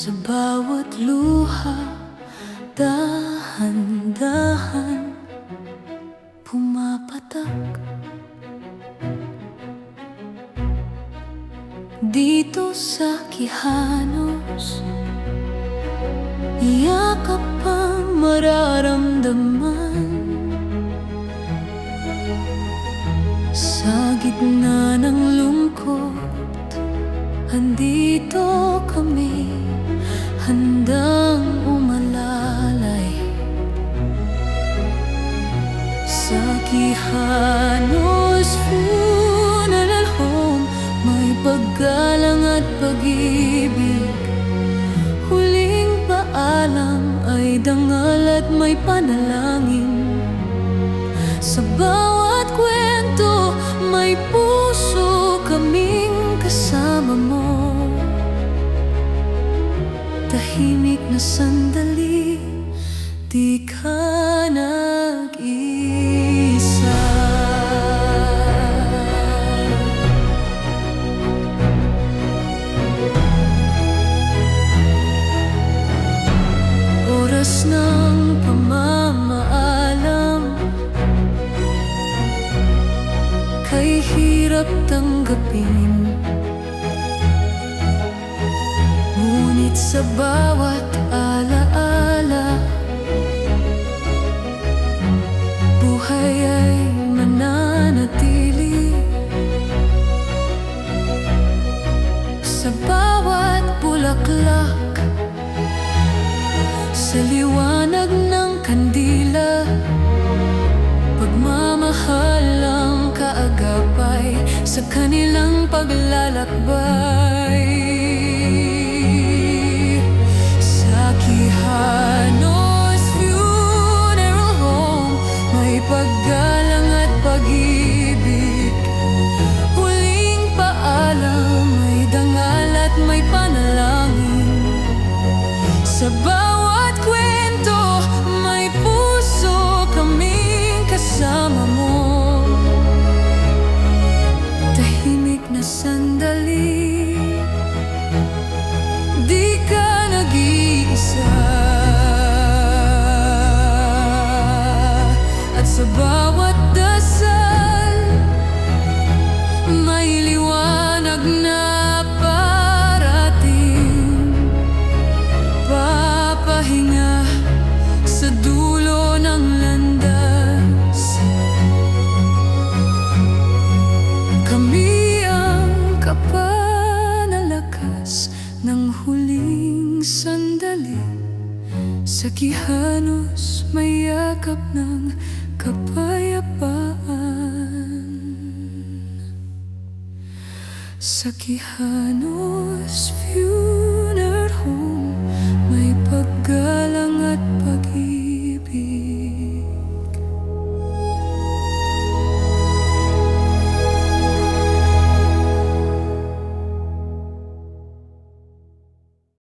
Sa bawat luha, dahan-dahan pumapatak. Dito sa Quijanos, yakap ang mararamdaman. Sa gitna ng lungkot, andito kami, handang umalalay. Sa Quijanos Funeral Home, may paggalang at pag-ibig. Huling paalam ay dangal at may panalangin. Sa bawat kwento, may puso kaming kasama mo. Tahimik na sandali, di ka nag-isa. Oras ng pamamaalam, kay hirap tanggapin. Ngunit sa bawat alaala, buhay ay mananatili. Sa bawat bulaklak, sa liwanag ng kandila, pagmamahal ang kaagapay sa kanilang paglalakbay. Sa Quijanos Funeral Home, may paggalang at pag-ibig. Huling paalam, may dangal at may panalangin. Sa bawat kwento, may puso kaming kasama mo. Tahimik na sandali, di ka nag-iisa. At sa bawat dasal, may liwanag na parating. Papahinga sa dulo ng landas, kami ang kapanalakas ng huling sandali. Sa Quijanos, may yakap ng kapayapaan. Sa Quijanos Funeral Home,